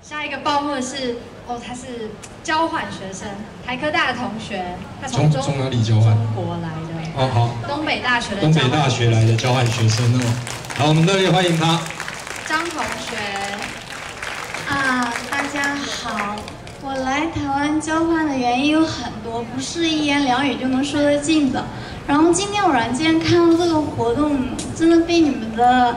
下一个报幕的是他是交换学生，台科大的同学，他从哪里交换？中国来的。哦，好。东北大学的。东北大学来的交换学生哦。好，我们热烈欢迎他。张同学。大家好。我来台湾交换的原因有很多，不是一言两语就能说得尽的。然后今天偶然间看到这个活动，真的被你们的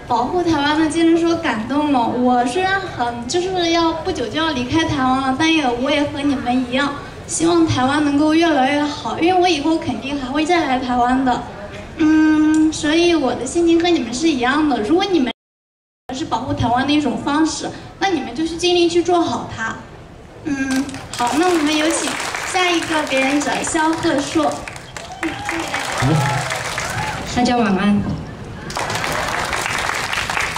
保护台湾的精神所感动了。我虽然就是要不久就要离开台湾了，但我也和你们一样，希望台湾能够越来越好，因为我以后肯定还会再来台湾的。所以我的心情和你们是一样的。如果你们是保护台湾的一种方式，那你们就去尽力去做好它。好，那我们有请下一个表演者肖鹤硕。大家晚安。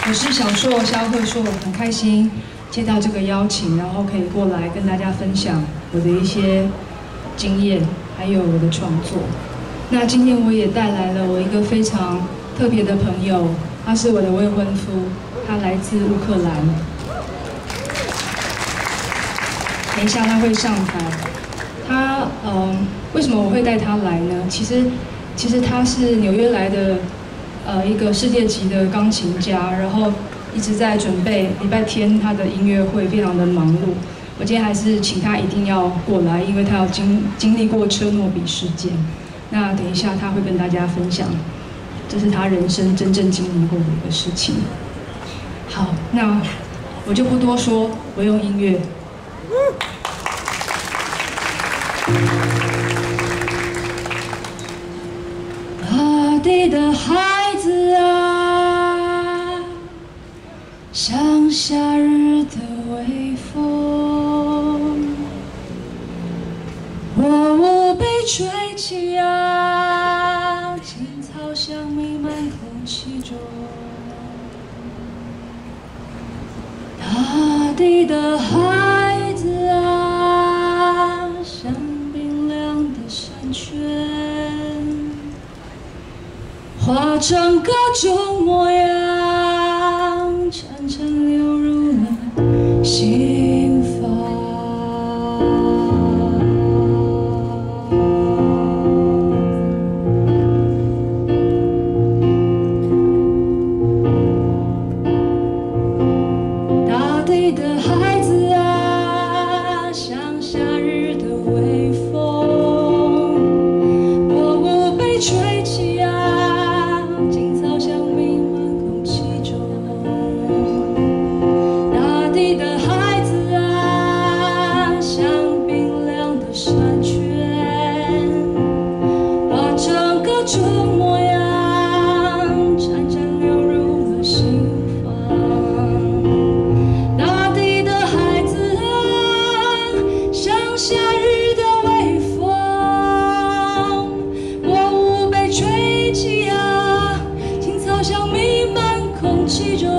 我是小硕肖鹤硕，很开心接到这个邀请，然后可以过来跟大家分享我的一些经验，还有我的创作。那今天我也带来了我一个非常特别的朋友，他是我的未婚夫，他来自乌克兰。等一下他会上台。他为什么我会带他来呢？其实他是纽约来的一个世界级的钢琴家，然后一直在准备礼拜天他的音乐会，非常的忙碌。我今天还是请他一定要过来，因为他要经历过车诺比事件。那等一下他会跟大家分享，这是他人生真正经历过的一个事情。好，那我就不多说，我用音乐。大地的孩子啊，像夏日的微风，我无被吹起啊，青草香弥漫空气中。大地的孩子啊，像冰凉的山泉，化成各种模样，潺潺流入了心房。大地的孩子啊，像夏日的微风，我无被吹起啊，青草香弥漫空气中。大地的孩子啊，像冰凉的山泉，化成各种模样，潺潺流入了心房。大地的孩子啊，像夏日的微风，我无被吹起啊，青草香弥漫空气中。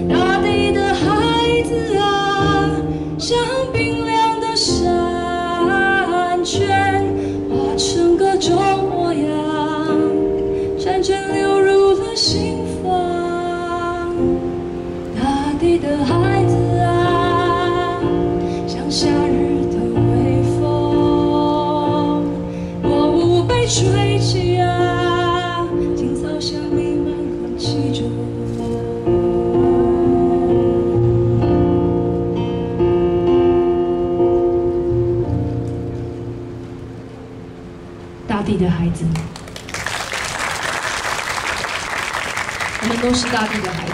大地的孩子啊，像冰凉的山泉，化成各种模样，潺潺流入了心房。大地的孩子啊，像夏日的微风，我无被吹起啊，青草香弥漫空气中。大地的孩子，我们都是大地的孩子。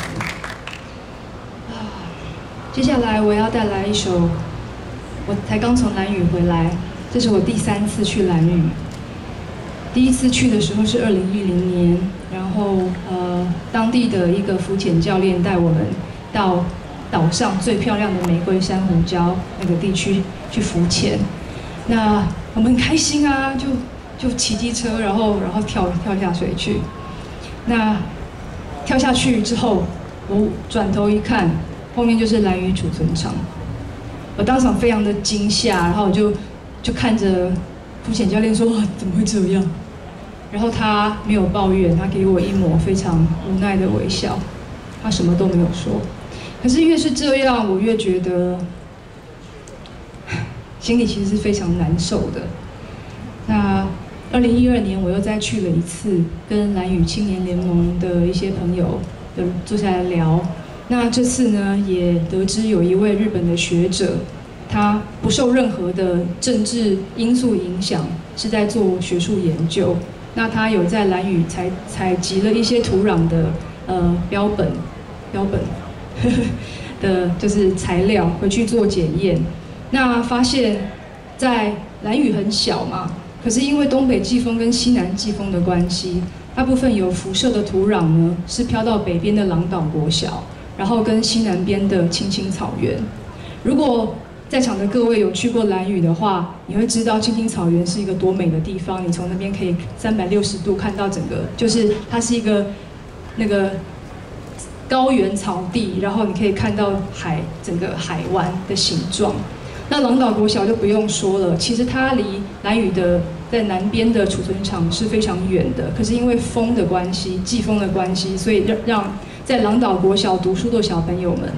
接下来我要带来一首，我才刚从兰屿回来，这是我第3次去兰屿。第一次去的时候是2010年，然后当地的一个浮潜教练带我们到岛上最漂亮的玫瑰珊瑚礁那个地区去浮潜。那我们很开心啊，就骑机车，然后跳下水去。那跳下去之后，我转头一看，后面就是兰屿储存场。我当场非常的惊吓，然后我就看着浮潜教练说：“哇，怎么会这样？”然后他没有抱怨，他给我一抹非常无奈的微笑，他什么都没有说。可是越是这样，我越觉得心里其实是非常难受的。那2012年我又再去了一次，跟兰屿青年联盟的一些朋友坐下来聊。那这次呢，也得知有一位日本的学者，他不受任何的政治因素影响，是在做学术研究。那他有在兰屿采集了一些土壤的标本的，就是材料回去做检验。那发现，在兰屿很小嘛，可是因为东北季风跟西南季风的关系，大部分有辐射的土壤呢是飘到北边的朗岛国小，然后跟西南边的青青草原。如果在场的各位有去过兰屿的话，你会知道青青草原是一个多美的地方。你从那边可以360度看到整个，就是它是一个那个高原草地，然后你可以看到整个海湾的形状。那朗岛国小就不用说了，其实它离兰屿的在南边的储存场是非常远的，可是因为风的关系，季风的关系，所以让在朗岛国小读书的小朋友们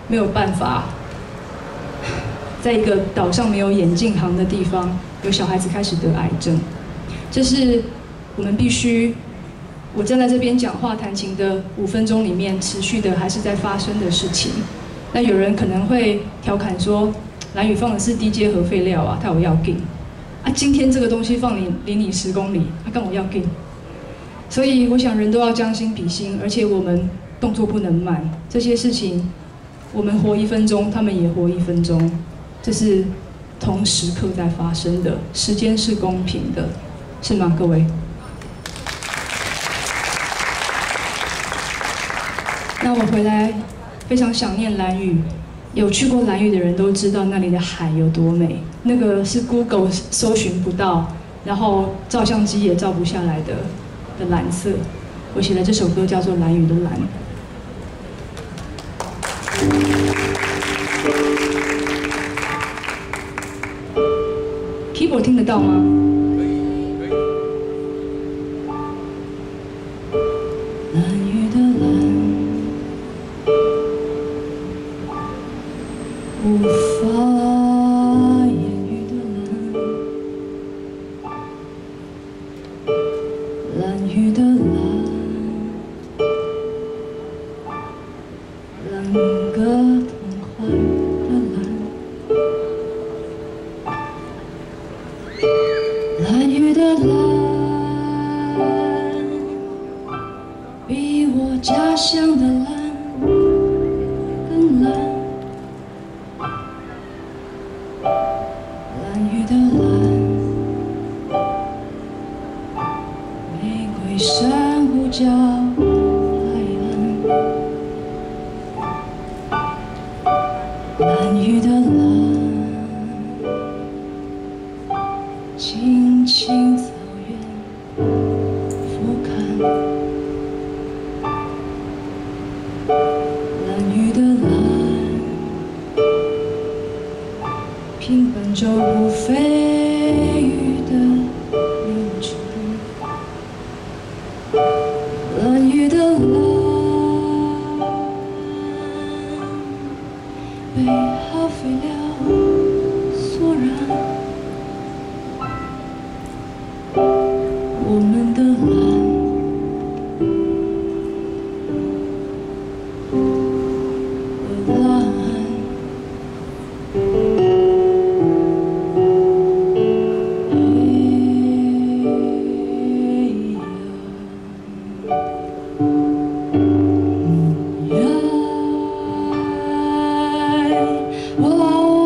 没有办法。在一个岛上没有眼镜行的地方，有小孩子开始得癌症，这是我们必须，我站在这边讲话弹琴的5分钟里面持续的还是在发生的事情。那有人可能会调侃说，兰屿放的是低阶核废料啊，它有要紧啊，今天这个东西放离你10公里，它干我要紧。所以我想人都要将心比心，而且我们动作不能慢，这些事情我们活1分钟，他们也活1分钟。这是同时刻在发生的，时间是公平的，是吗，各位？那我回来非常想念兰屿，有去过兰屿的人都知道那里的海有多美，那个是 Google 搜寻不到，然后照相机也照不下来的蓝色。我写的这首歌叫做《兰屿的蓝》。keyboard 听得到吗？蓝雨的蓝，无法言喻的蓝，蓝雨的蓝，蓝个痛快的蓝。蓝雨的蓝，比我家乡的蓝更蓝。蓝雨的蓝，玫瑰珊瑚礁海岸。蓝雨的蓝，青青草原俯瞰，蓝雨的蓝，平凡周不飞羽的流程，蓝雨的蓝，被耗费了索然。我们的蓝，哦。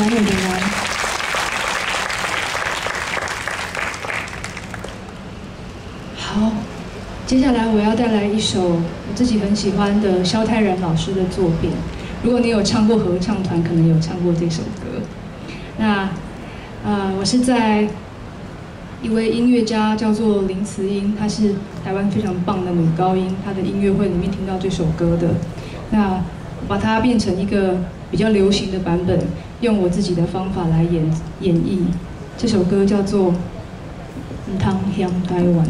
蓝雨的蓝。好，接下来我要带来一首我自己很喜欢的萧泰然老师的作品。如果你有唱过合唱团，可能有唱过这首歌。那我是在一位音乐家叫做林慈英，她是台湾非常棒的女高音，她的音乐会里面听到这首歌的。那我把它变成一个比较流行的版本，用我自己的方法来演绎。这首歌叫做《唔通乡台湾》。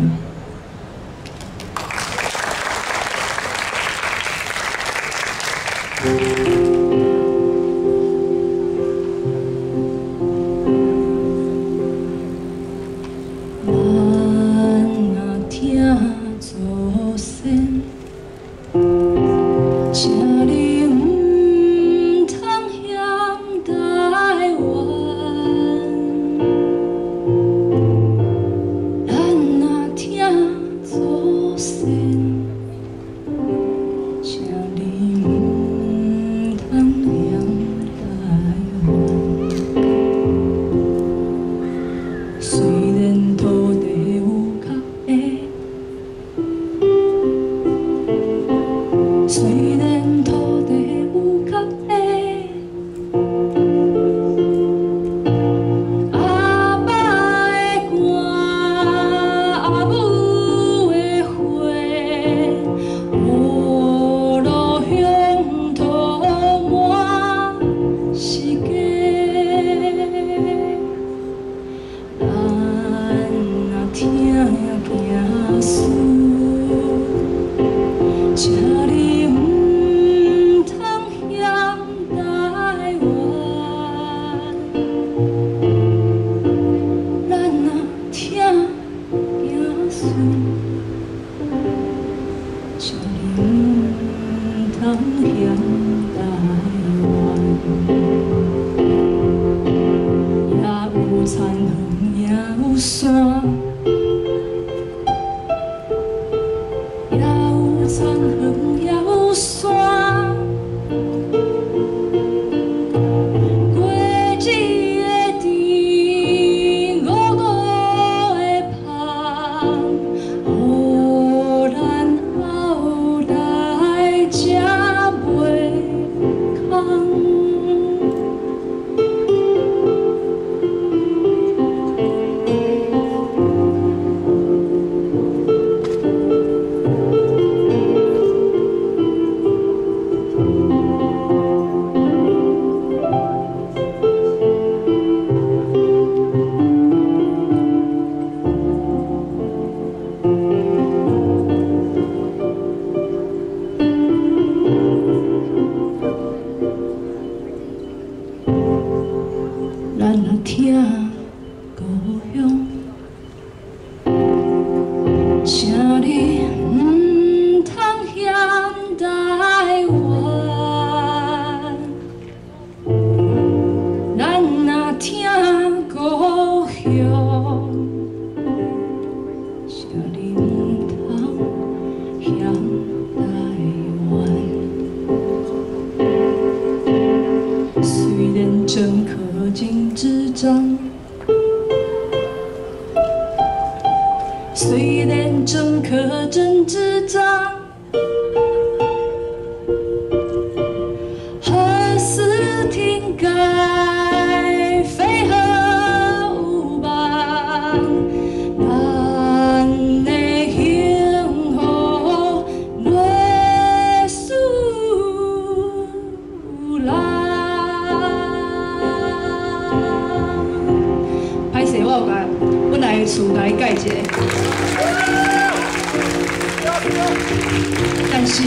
但是，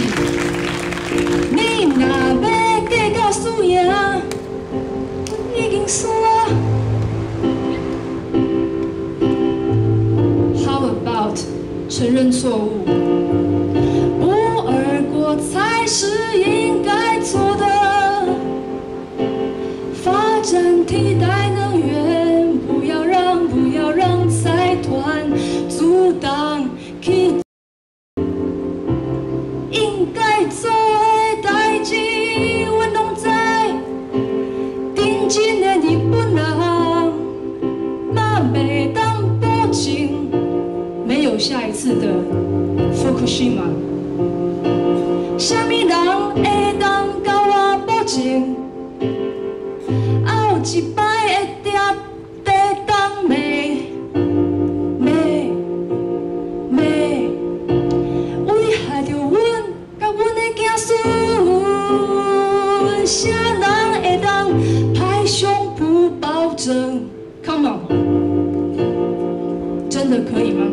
你若要计较输赢，已经输啊。How about 承认错误？不二过才是应该做的。发展替代能源，不要让财团阻挡。应该做的代志，阮拢知。认真的真的可以吗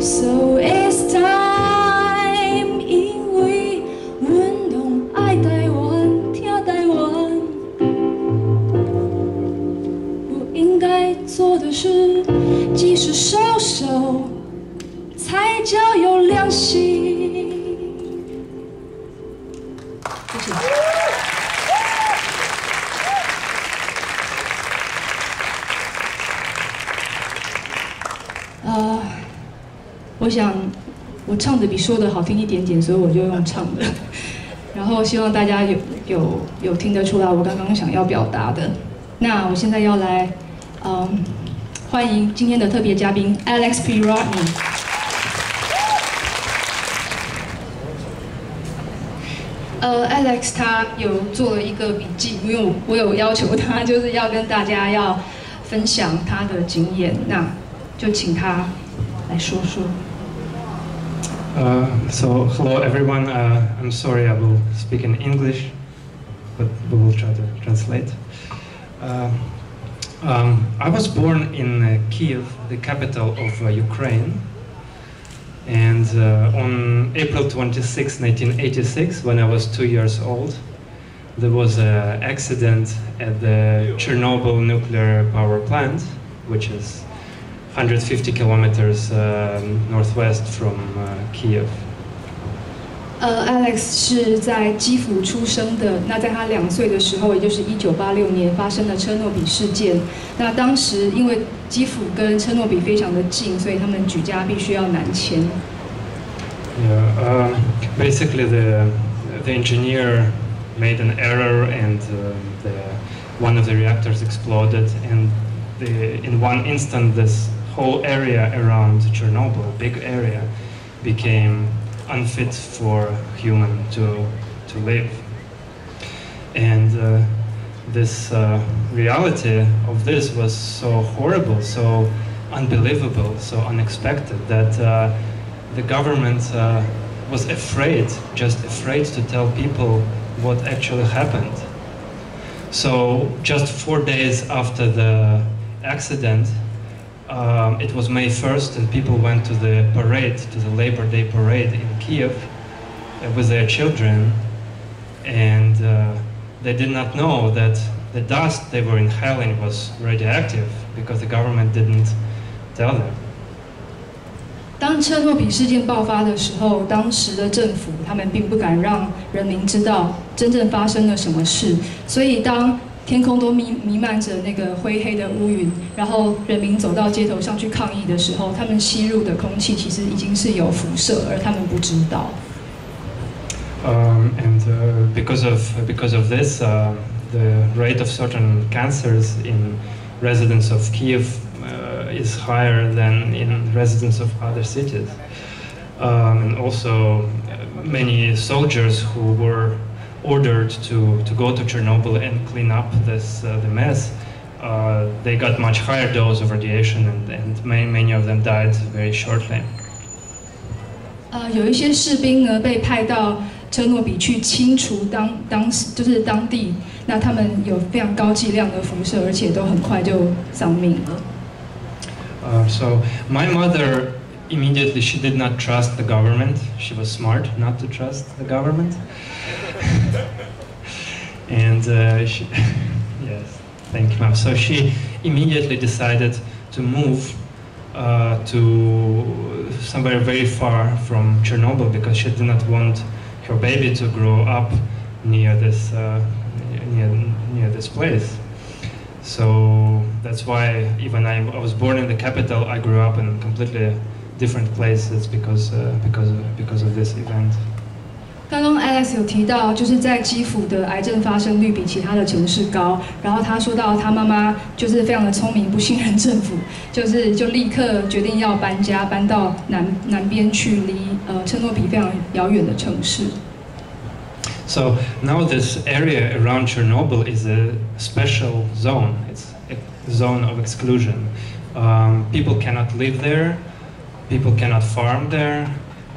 ？So it's time， 因为运动爱台湾，听台湾。我应该做的事，即使收手，才叫有良心。谢谢。我想我唱的比说的好听一点点，所以我就用唱的。然后希望大家有听得出来我刚刚想要表达的。那我现在要来，欢迎今天的特别嘉宾 Alex Pryrodny。Alex 他有做了一个笔记，因为我有要求他，就是要跟大家要分享他的经验，那就请他来说说。So hello everyone. I'm sorry I will speak in English, but we will try to translate. I was born in Kiev, the capital of Ukraine, and on April 26, 1986, when I was 2 years old, there was an accident at the Chernobyl nuclear power plant, which is 150 kilometers northwest from Kiev. Alex 是在基辅出生的。那在他2岁的时候，也就是1986年发生了车诺比事件。那当时因为基辅跟车诺比非常的近，所以他们举家必须要南迁。Yeah, basically the engineer made an error and one of the reactors exploded, and in one instant this whole area around Chernobyl, big area, became unfit for human to live. And this reality of this was so horrible, so unbelievable, so unexpected that the government was afraid, just afraid to tell people what actually happened. So just 4 days after the accident, it was May 1st, and people went to the parade, to the Labor Day parade in Kiev with their children, and they did not know that the dust they were inhaling was radioactive because the government didn't tell them. 当车诺比事件爆发的时候，当时的政府他们并不敢让人民知道真正发生了什么事，所以当天空都弥漫着那个灰黑的乌云，然后人民走到街头上去抗议的时候，他们吸入的空气其实已经是有辐射，而他们不知道。Because of this, the rate of certain cancers in residents of Kiev is higher than in residents of other cities, and also many soldiers who were ordered to go to Chernobyl and clean up the mess, they got much higher dose of radiation, and many of them died very shortly. 有一些士兵呢被派到车诺比去清除就是当地，那他们有非常高剂量的辐射，而且都很快就丧命了。So my mother immediately, she did not trust the government. She was smart not to trust the government. And yes, thank you, Mom. So she immediately decided to move to somewhere very far from Chernobyl because she did not want her baby to grow up near this place. So that's why even I was born in the capital, I grew up in completely different places because of this event. 刚刚 Alex 有提到，就是在基辅的癌症发生率比其他的城市高。然后他说到，他妈妈就是非常的聪明，不信任政府，就立刻决定要搬家，搬到南边去，离车诺比非常遥远的城市。So now this area around Chernobyl is a special zone. It's a zone of exclusion. People cannot live there. People cannot farm there.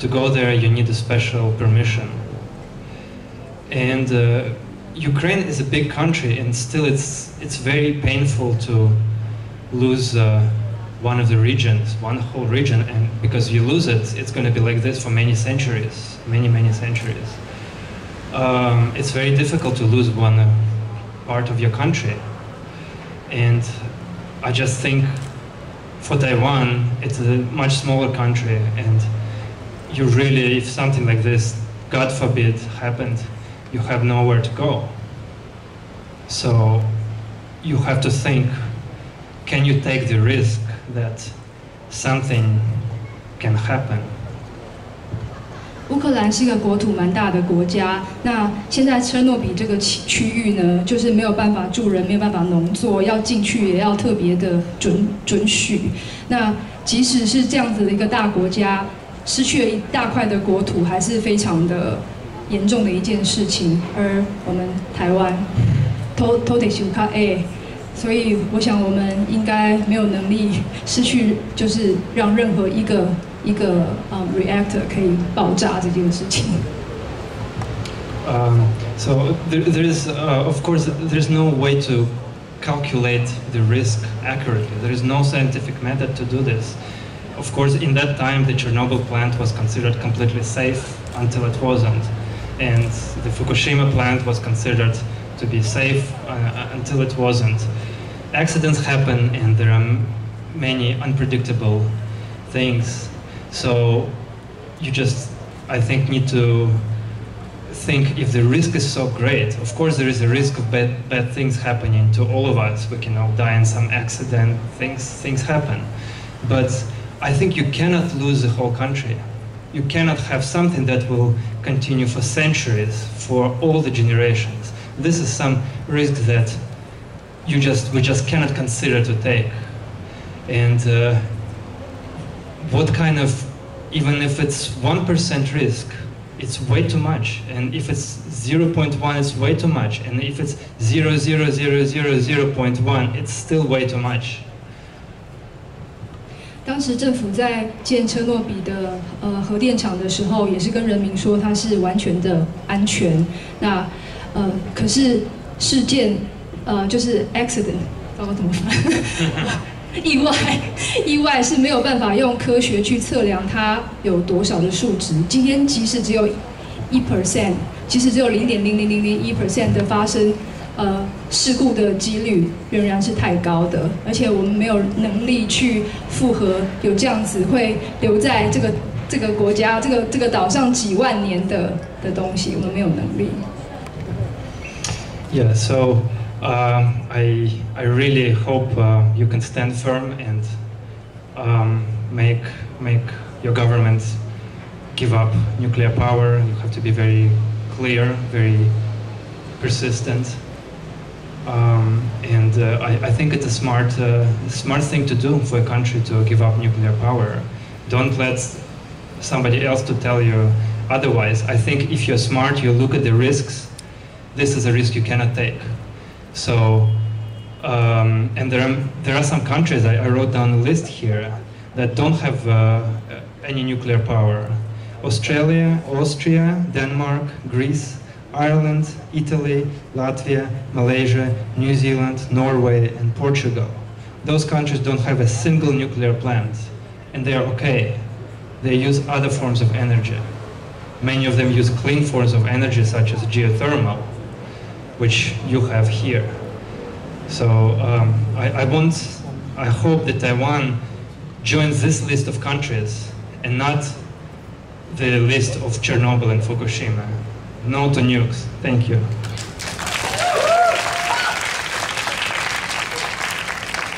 To go there, you need a special permission. And Ukraine is a big country, and still it's very painful to lose one of the regions, one whole region, and because you lose it, it's going to be like this for many centuries, many centuries. It's very difficult to lose one part of your country. And I just think for Taiwan, it's a much smaller country, and you really, if something like this, God forbid, happened, you have nowhere to go. So you have to think, can you take the risk that something can happen? 乌克兰是一个国土蛮大的国家，那现在车诺比这个区域呢，就是没有办法住人，没有办法农作，要进去也要特别的准许。那即使是这样子的一个大国家，失去了一大块的国土，还是非常的严重的一件事情。而我们台湾，都得修卡所以我想我们应该没有能力失去，就是让任何一个reactor 可以爆炸这件事情。So there is, of course, there's no way to calculate the risk accurately. There is no scientific method to do this. Of course, in that time, the Chernobyl plant was considered completely safe until it wasn't, and the Fukushima plant was considered to be safe until it wasn't. Accidents happen, and there are many unpredictable things. So you just, I think, need to think if the risk is so great. Of course, there is a risk of bad things happening to all of us. We can all die in some accident. Things happen. But I think you cannot lose the whole country. You cannot have something that will continue for centuries, for all the generations. This is some risk that we just cannot consider to take. And what kind of, even if it's 1% risk, it's way too much. And if it's 0.1, it's way too much. And if it's 0.000.1, it's still way too much. 当时政府在建车诺比的核电厂的时候，也是跟人民说它是完全的安全。那可是事件就是 accident， 不知道怎么翻，意外是没有办法用科学去测量它有多少的数值。今天即使只有1%，即使只有0.00001% 的发生事故的几率，仍然是太高的。而且我们没有能力去复合有这样子会留在这个国家这个岛上几万年的东西，我们没有能力。Yeah, so I really hope you can stand firm and make your government give up nuclear power. You have to be very clear, very persistent, and I think it's a smart thing to do for a country to give up nuclear power. Don't let somebody else to tell you otherwise. I think if you're smart, you look at the risks. This is a risk you cannot take. So, and there are some countries, I wrote down a list here, that don't have any nuclear power. Australia, Austria, Denmark, Greece, Ireland, Italy, Latvia, Malaysia, New Zealand, Norway, and Portugal. Those countries don't have a single nuclear plant, and they are okay. They use other forms of energy. Many of them use clean forms of energy, such as geothermal, which you have here. So I hope that Taiwan joins this list of countries and not the list of Chernobyl and Fukushima. No to nukes. Thank you.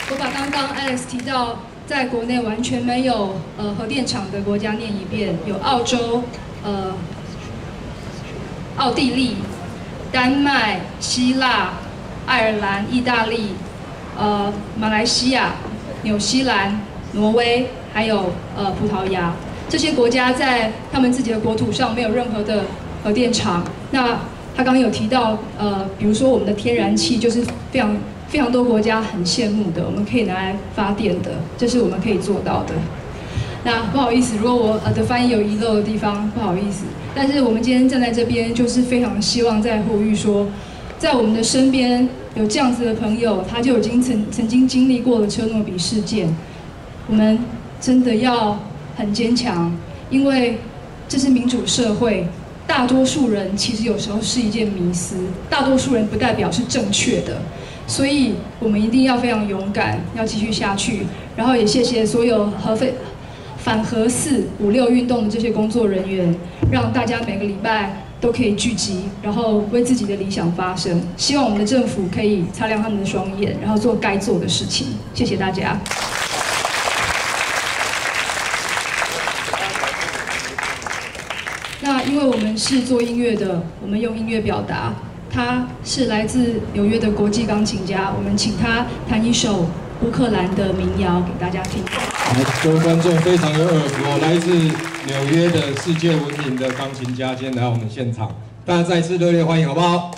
我把刚刚 Alex 提到在国内完全没有核电厂的国家念一遍，有澳洲、奥地利、丹麦、希腊、爱尔兰、意大利、马来西亚、纽西兰、挪威，还有葡萄牙。这些国家在他们自己的国土上没有任何的核电厂。那他刚刚有提到，比如说我们的天然气就是非常多国家很羡慕的，我们可以拿来发电的，这是我们可以做到的。那不好意思，如果我的翻译有遗漏的地方，不好意思。但是我们今天站在这边，就是非常希望在呼吁说，在我们的身边有这样子的朋友，他就已经曾经经历过了车诺比事件。我们真的要很坚强，因为这是民主社会，大多数人其实有时候是一件迷思，大多数人不代表是正确的，所以我们一定要非常勇敢，要继续下去。然后也谢谢所有反核4、5、6运动的这些工作人员，让大家每个礼拜都可以聚集，然后为自己的理想发声。希望我们的政府可以擦亮他们的双眼，然后做该做的事情。谢谢大家。那因为我们是做音乐的，我们用音乐表达。他是来自纽约的国际钢琴家，我们请他弹一首乌克兰的民谣给大家听。各位观众非常有耳福，来自纽约的世界闻名的钢琴家，今天来到我们现场，大家再次热烈欢迎，好不好？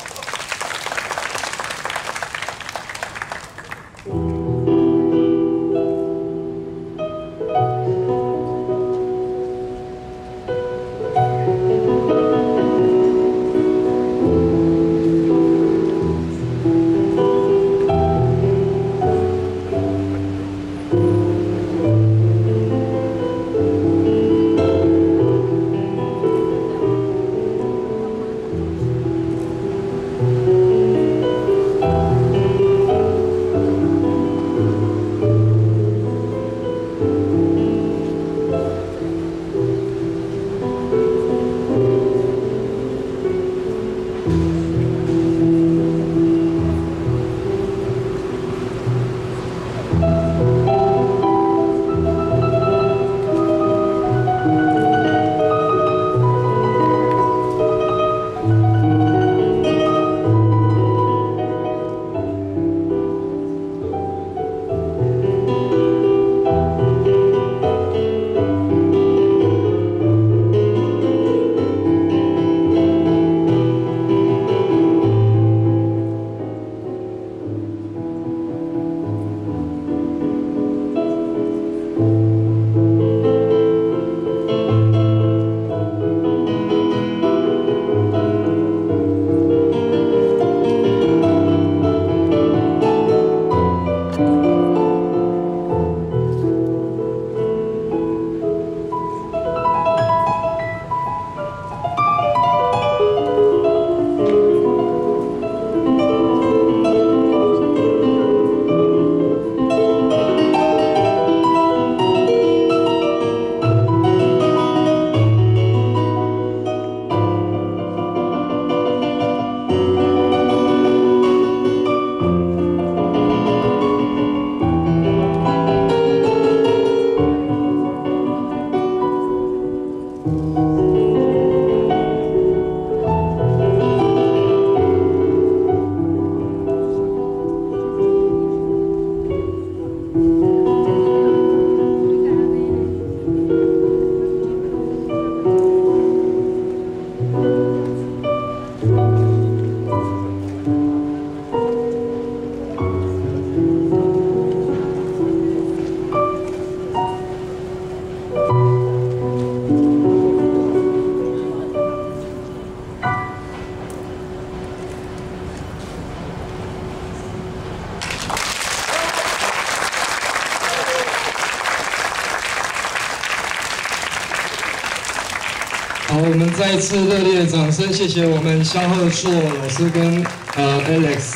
好，我们再一次热烈的掌声，谢谢我们萧鹤硕老师跟Alex